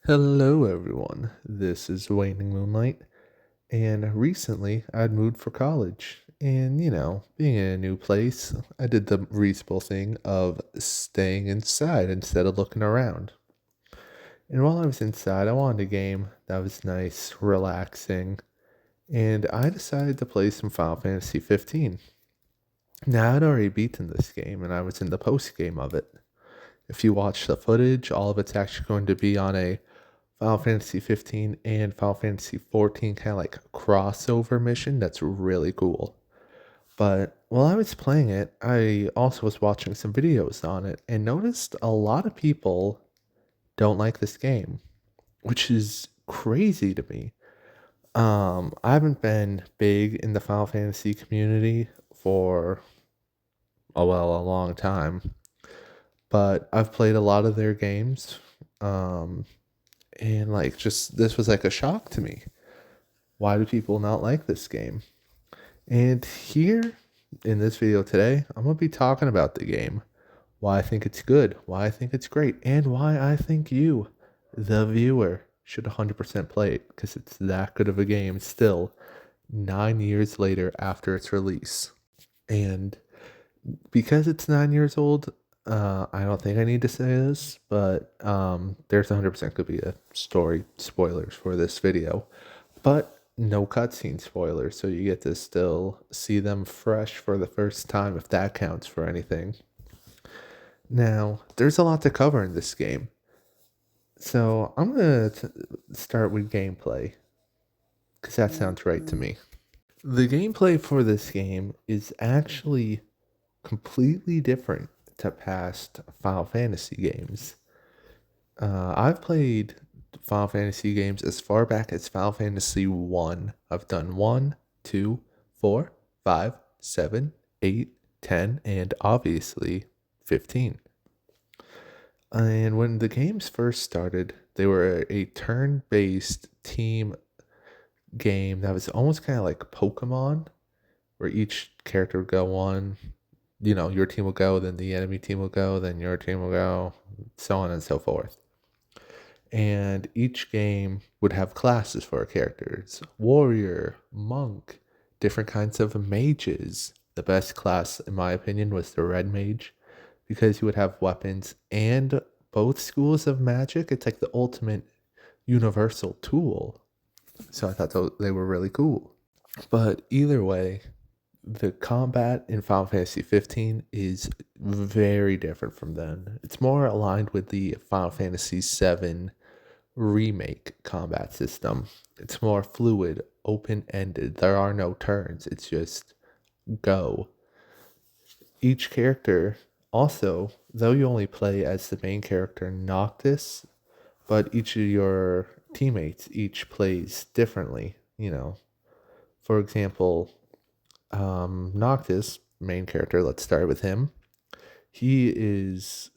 Hello, everyone. This is Waning Moonlight, and recently I'd moved for college. And, being in a new place, I did the reasonable thing of staying inside instead of looking around. And while I was inside, I wanted a game that was nice, relaxing, and I decided to play some Final Fantasy 15. Now, I'd already beaten this game, and I was in the post game of it. If you watch the footage, all of it's actually going to be on a Final Fantasy 15 and Final Fantasy 14 kind of like crossover mission that's really cool. But while I was playing it, I also was watching some videos on it and noticed a lot of people don't like this game, which is crazy to me. I haven't been big in the Final Fantasy community for a long time, but I've played a lot of their games. Um, and like just this was like a shock to me. Why do people not like this game? And here in this video today, I'm going to be talking about the game, why I think it's good, why I think it's great, and why I think you, the viewer, should 100% play it because it's that good of a game still 9 years later after its release. And because it's 9 years old, I don't think I need to say this, but there's 100% could be a story spoilers for this video. But no cutscene spoilers, so you get to still see them fresh for the first time, if that counts for anything. Now, there's a lot to cover in this game. So I'm going to start with gameplay, because that sounds right to me. The gameplay for this game is actually completely different to past Final Fantasy games. I've played Final Fantasy games as far back as Final Fantasy 1. I've done 1, 2, 4, 5, 7, 8, 10, and obviously 15. And when the games first started, they were a turn based team game that was almost kind of like Pokemon, where each character would go on. Your team will go, then the enemy team will go, then your team will go, so on and so forth. And each game would have classes for our characters: warrior, monk, different kinds of mages. The best class, in my opinion, was the red mage because you would have weapons and both schools of magic. It's like the ultimate universal tool. So I thought they were really cool. But either way, the combat in Final Fantasy 15 is very different from then. It's more aligned with the Final Fantasy 7 remake combat system. It's more fluid, open ended. There are no turns, it's just go. Each character, also, though you only play as the main character Noctis, but each of your teammates each plays differently. For example, Noctis, main character, let's start with him. He is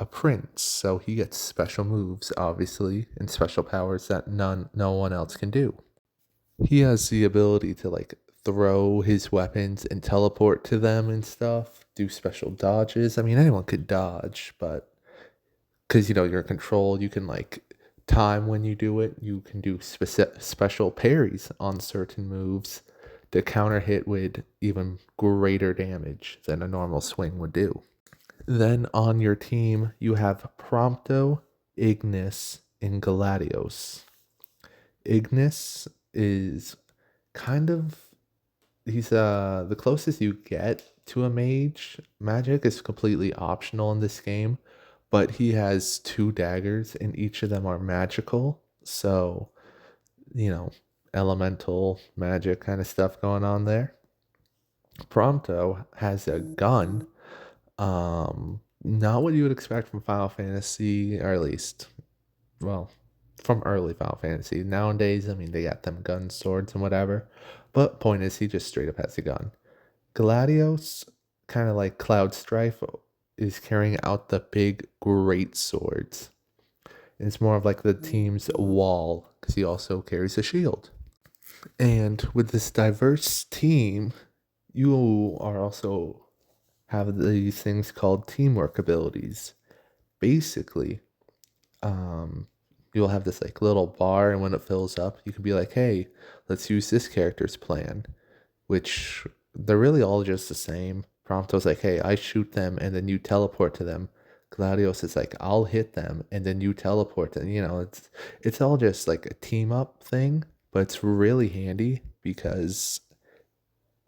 a prince, so he gets special moves, obviously, and special powers that no one else can do. He has the ability to like throw his weapons and teleport to them and stuff, do special dodges. I mean, anyone could dodge, but because you're in control, you can like time when you do it. You can do special parries on certain moves to counter hit with even greater damage than a normal swing would do. Then on your team, you have Prompto, Ignis, and Galadios. Ignis is kind of he's the closest you get to a mage. Magic is completely optional in this game, but he has two daggers and each of them are magical. So, you know, elemental magic kind of stuff going on there. Prompto has a gun. Not what you would expect from Final Fantasy, or at least, well, from early Final Fantasy. Nowadays, I mean, they got them guns, swords, and whatever. But point is, he just straight up has a gun. Gladios, kind of like Cloud Strife, is carrying out the big great swords. It's more of like the team's wall because he also carries a shield. And with this diverse team, you are also have these things called teamwork abilities. Basically, um, you'll have this like little bar, and when it fills up, you can be like, hey, let's use this character's plan, which they're really all just the same. Prompto's like, hey, I shoot them and then you teleport to them. Gladios is like, I'll hit them and then you teleport to them. It's all just like a team up thing, but it's really handy because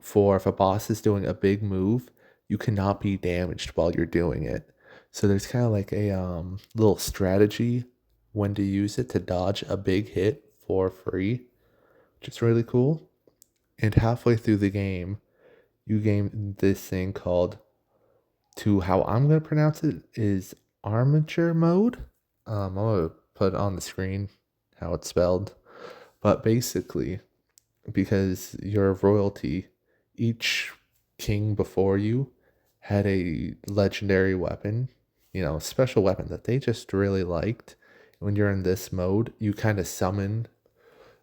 for if a boss is doing a big move, you cannot be damaged while you're doing it. So there's kind of like a little strategy when to use it to dodge a big hit for free, which is really cool. And halfway through the game, you gain this thing called, to how I'm gonna pronounce it, is armature mode. I'm gonna put on the screen how it's spelled. But basically, because you're royalty, each king before you had a legendary weapon, special weapon that they just really liked. When you're in this mode, you kind of summon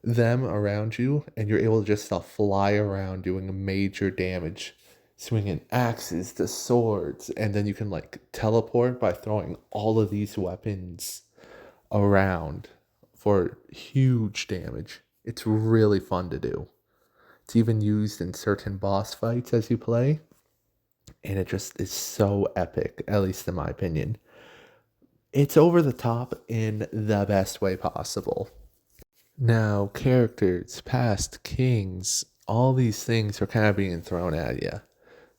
them around you, and you're able to just fly around doing major damage, swinging axes to swords, and then you can like teleport by throwing all of these weapons around for huge damage. It's really fun to do. It's even used in certain boss fights as you play, and it just is so epic, at least in my opinion. It's over the top in the best way possible. Now, characters, past kings, all these things are kind of being thrown at you.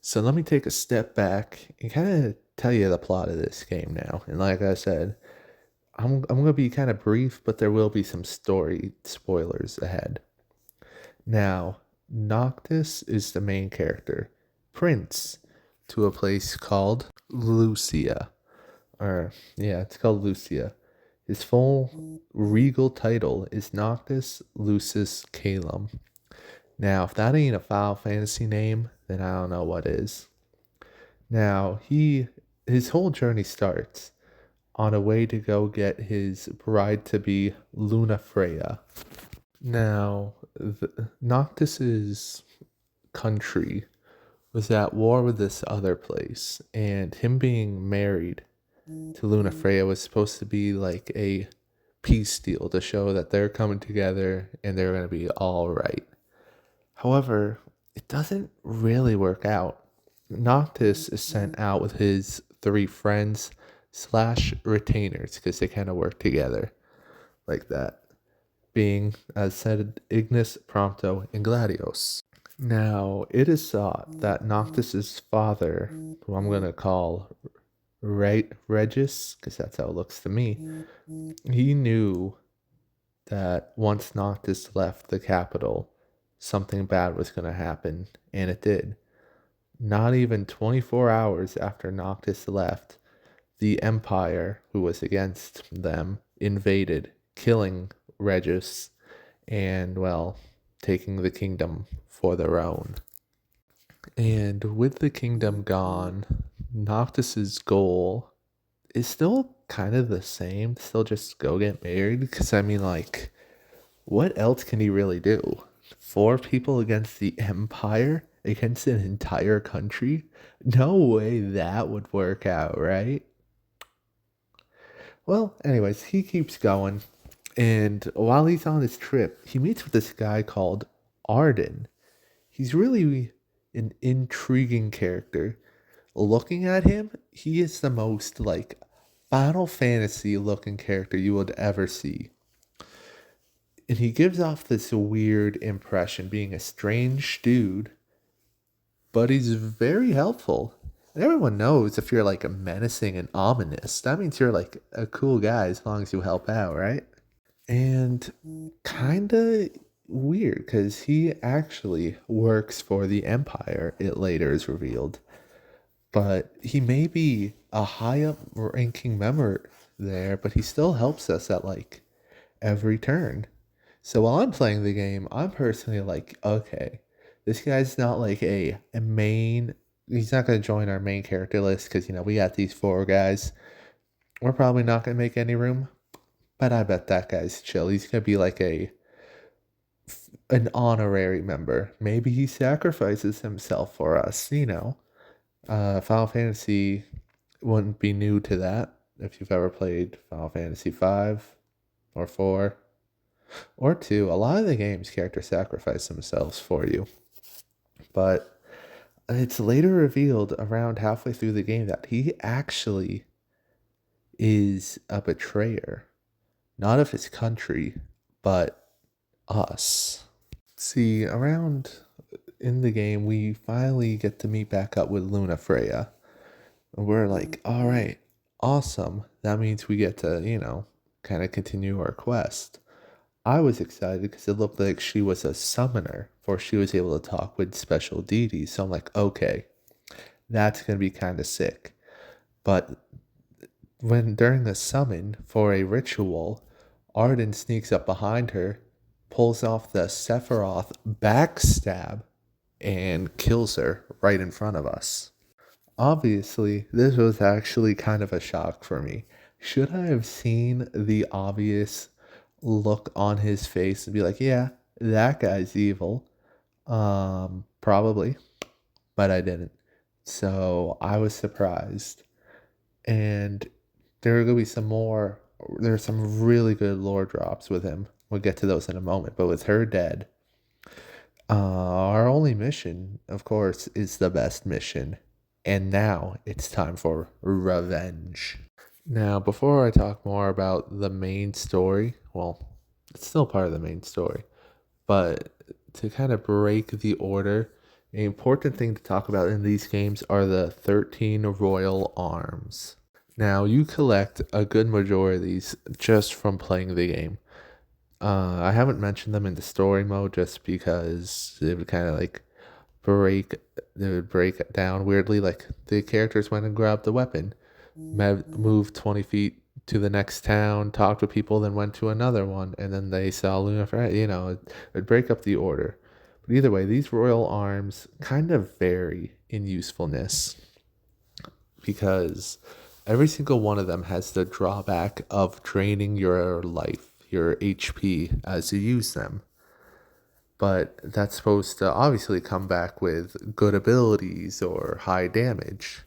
So let me take a step back and kind of tell you the plot of this game now. And like I said, I'm going to be kind of brief, but there will be some story spoilers ahead. Now, Noctis is the main character, Prince, to a place called Lucia. It's called Lucia. His full regal title is Noctis Lucis Calum. Now, if that ain't a Final Fantasy name, then I don't know what is. Now, his whole journey starts on a way to go get his bride to be Luna Freya. Now, Noctis's country was at war with this other place, and him being married to Luna Freya was supposed to be like a peace deal to show that they're coming together and they're going to be all right. However, it doesn't really work out. Noctis is sent out with his 3 friends / retainers because they kind of work together like that, being, as said, Ignis, Prompto, and Gladios. Now, it is thought that Noctis's father, who I'm going to call Regis, because that's how it looks to me, he knew that once Noctis left the capital, something bad was going to happen, and it did. Not even 24 hours after Noctis left, the Empire, who was against them, invaded, killing Regis, and, well, taking the kingdom for their own. And with the kingdom gone, Noctis's goal is still kind of the same. Still just go get married. Because, I mean, like, what else can he really do? 4 people against the Empire? Against an entire country? No way that would work out, right? Well, anyways, he keeps going. And while he's on his trip, he meets with this guy called Arden. He's really an intriguing character. Looking at him, he is the most like Final Fantasy looking character you would ever see. And he gives off this weird impression, being a strange dude, but he's very helpful. And everyone knows if you're like a menacing and ominous, that means you're like a cool guy as long as you help out, right? And kinda weird because he actually works for the Empire, it later is revealed. But he may be a high up ranking member there, but he still helps us at like every turn. So while I'm playing the game, I'm personally like, okay, this guy's not like a main, he's not going to join our main character list because, we got these 4 guys. We're probably not going to make any room, but I bet that guy's chill. He's going to be like an honorary member. Maybe he sacrifices himself for us. Final Fantasy wouldn't be new to that if you've ever played Final Fantasy 5. or 4 or 2. A lot of the games characters sacrifice themselves for you, but it's later revealed around halfway through the game that he actually is a betrayer, not of his country, but us. See, around in the game, we finally get to meet back up with Luna Freya. And we're like, all right, awesome. That means we get to, kind of continue our quest. I was excited because it looked like she was a summoner, for she was able to talk with special deities. So I'm like, okay, that's going to be kind of sick. But when during the summon for a ritual, Arden sneaks up behind her, pulls off the Sephiroth backstab, and kills her right in front of us. Obviously, this was actually kind of a shock for me. Should I have seen the obvious look on his face and be like, yeah, that guy's evil? Probably, but I didn't. So I was surprised. And there are going to be some more. There's some really good lore drops with him. We'll get to those in a moment. But with her dead, our only mission, of course, is the best mission. And now it's time for revenge. Now, before I talk more about the main story, well, it's still part of the main story, but to kind of break the order, an important thing to talk about in these games are the 13 royal arms. Now, you collect a good majority of these just from playing the game. I haven't mentioned them in the story mode just because it would kind of like break, they would break it down weirdly. Like the characters went and grabbed the weapon, moved 20 feet to the next town, talked with people, then went to another one, and then they saw Luna Freya. It'd break up the order. But either way, these royal arms kind of vary in usefulness because every single one of them has the drawback of draining your life, your HP, as you use them. But that's supposed to obviously come back with good abilities or high damage.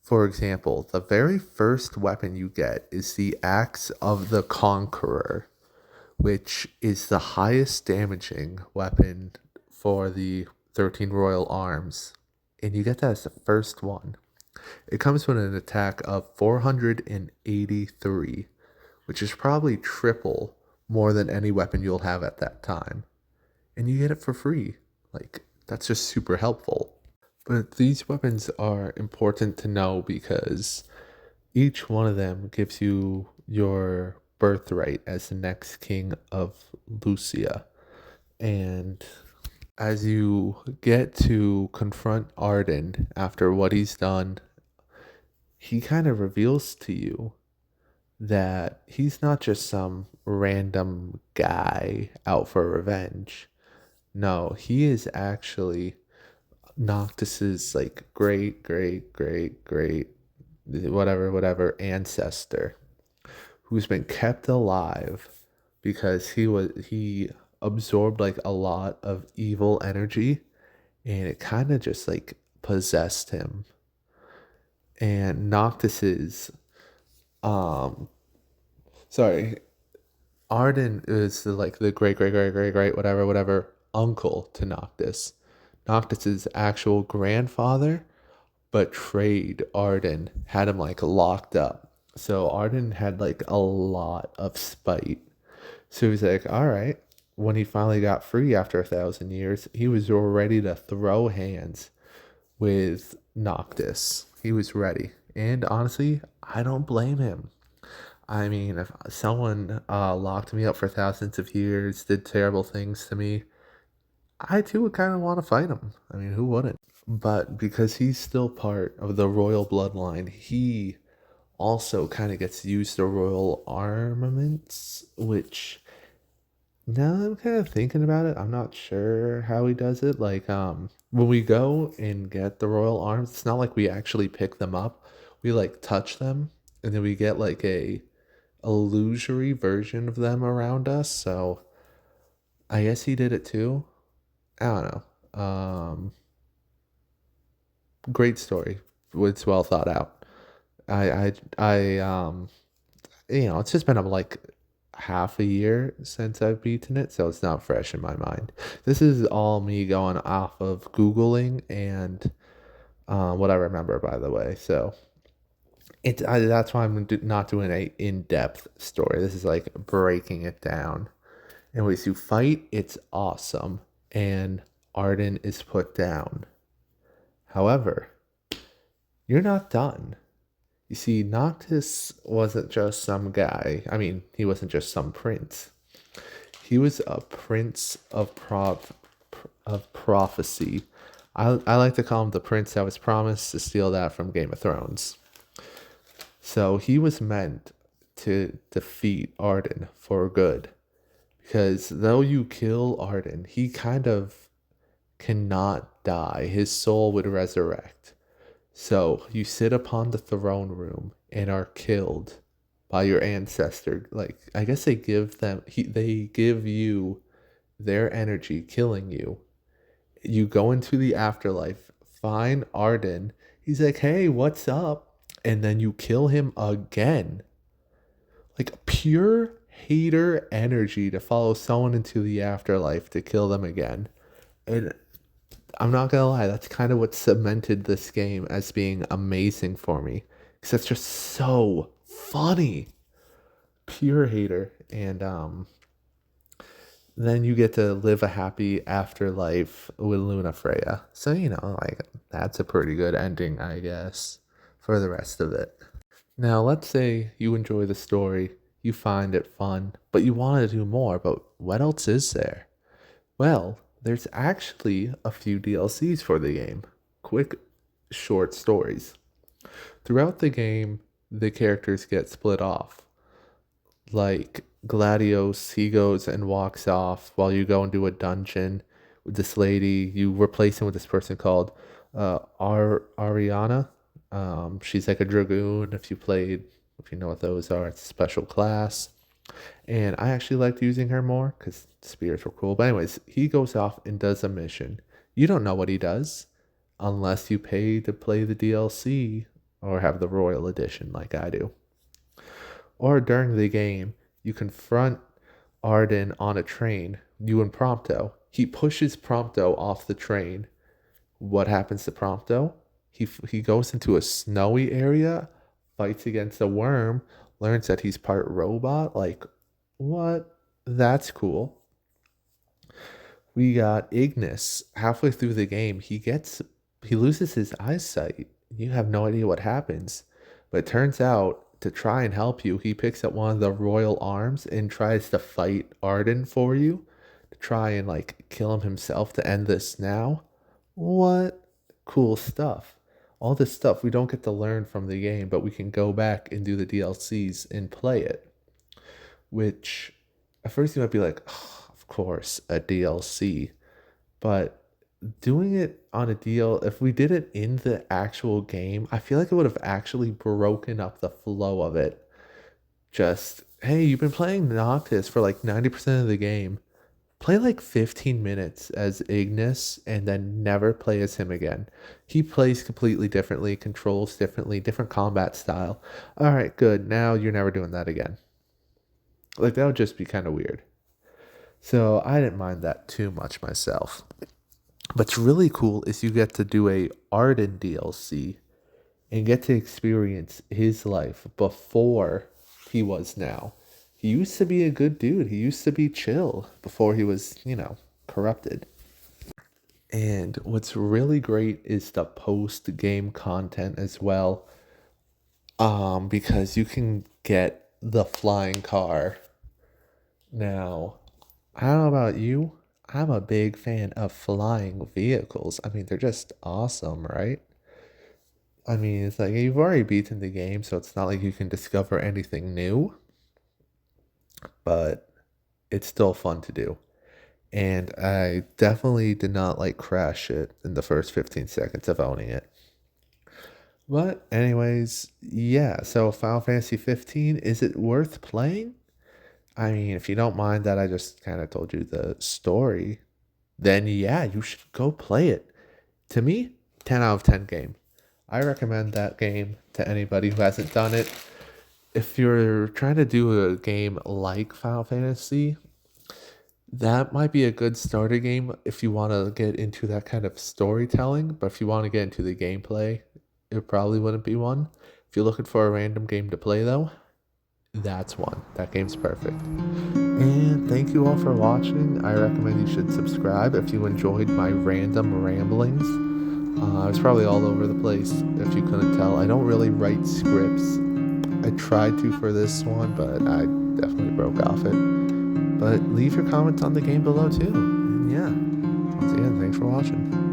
For example, the very first weapon you get is the Axe of the Conqueror, which is the highest damaging weapon for the 13 Royal Arms. And you get that as the first one. It comes with an attack of 483, which is probably triple more than any weapon you'll have at that time. And you get it for free. Like, that's just super helpful. But these weapons are important to know because each one of them gives you your birthright as the next king of Lucia. And as you get to confront Arden after what he's done, he kind of reveals to you that he's not just some random guy out for revenge. No, he is actually Noctis's like great whatever ancestor who's been kept alive because he absorbed like a lot of evil energy and it kind of just like possessed him. And Noctis's um sorry, Arden is the great whatever uncle to Noctis. Noctis's actual grandfather betrayed Arden, had him like locked up. So Arden had like a lot of spite. So he's like, all right. When he finally got free after 1,000 years, he was ready to throw hands with Noctis. He was ready. And honestly, I don't blame him. I mean, if someone locked me up for thousands of years, did terrible things to me, I too would kind of want to fight him. I mean, who wouldn't? But because he's still part of the royal bloodline, he also kind of gets to use the royal armaments, which now that I'm kind of thinking about it, I'm not sure how he does it. Like, when we go and get the royal arms, it's not like we actually pick them up. We like touch them, and then we get like a illusory version of them around us. So I guess he did it too. I don't know. Great story. It's well thought out. I it's just been a like half a year since I've beaten it, so it's not fresh in my mind. This is all me going off of Googling and what I remember, by the way. So that's why not doing a in-depth story. This is like breaking it down. Anyways, you fight, it's awesome, and Arden is put down. However, you're not done. You see, Noctis wasn't just some guy. I mean, he wasn't just some prince. He was a prince of prophecy. I like to call him the prince that was promised, to steal that from Game of Thrones. So he was meant to defeat Arden for good. Because though you kill Arden, he kind of cannot die. His soul would resurrect. So you sit upon the throne room and are killed by your ancestor. Like, I guess they they give you their energy, killing you. You go into the afterlife, find Arden. He's like, hey, what's up? And then you kill him again. Like pure hater energy to follow someone into the afterlife to kill them again. And I'm not gonna lie, that's kind of what cemented this game as being amazing for me. Because it's just so funny. Pure hater. And then you get to live a happy afterlife with Luna Freya. So, like, that's a pretty good ending, I guess, for the rest of it. Now, let's say you enjoy the story, you find it fun, but you want to do more, but what else is there? Well, there's actually a few DLCs for the game. Quick, short stories. Throughout the game, the characters get split off. Like Gladios, he goes and walks off while you go and do a dungeon with this lady. You replace him with this person called Ariana. She's like a dragoon. If you know what those are, it's a special class. And I actually liked using her more because spears were cool. But anyways, he goes off and does a mission. You don't know what he does unless you pay to play the DLC or have the Royal Edition like I do. Or during the game, you confront Arden on a train, you and Prompto. He pushes Prompto off the train. What happens to Prompto? He goes into a snowy area, fights against a worm, learns that he's part robot. Like, what? That's cool. We got Ignis. Halfway through the game, he loses his eyesight. You have no idea what happens. But it turns out to try and help you, he picks up one of the royal arms and tries to fight Arden for you. To try and like kill him himself to end this now. What cool stuff. All this stuff we don't get to learn from the game, but we can go back and do the DLCs and play it. Which at first you might be like, oh, of course, a DLC. But doing it on a deal, if we did it in the actual game, I feel like it would have actually broken up the flow of it. Just, hey, you've been playing Noctis for like 90% of the game. Play like 15 minutes as Ignis and then never play as him again. He plays completely differently, controls differently, different combat style. All right, good. Now you're never doing that again. Like, that would just be kind of weird. So I didn't mind that too much myself. What's really cool is you get to do a Arden DLC and get to experience his life before he was now. He used to be a good dude. He used to be chill before he was, corrupted. And what's really great is the post game content as well. Because you can get the flying car. Now, I don't know about you. I'm a big fan of flying vehicles. I mean, they're just awesome, right? I mean, it's like you've already beaten the game, so it's not like you can discover anything new, but it's still fun to do. And I definitely did not like crash it in the first 15 seconds of owning it. But anyways, yeah, so Final Fantasy 15, is it worth playing? I mean, if you don't mind that I just kind of told you the story, then yeah, you should go play it. To me, 10 out of 10 game. I recommend that game to anybody who hasn't done it. if you're trying to do a game like Final Fantasy, that might be a good starter game if you want to get into that kind of storytelling. But if you want to get into the gameplay, it probably wouldn't be one. If you're looking for a random game to play, though, that's one. That game's perfect. And thank you all for watching. I recommend you should subscribe if you enjoyed my random ramblings. I was probably all over the place if you couldn't tell. I don't really write scripts. I tried to for this one, but I definitely broke off it. But leave your comments on the game below too. And yeah, once again, thanks for watching.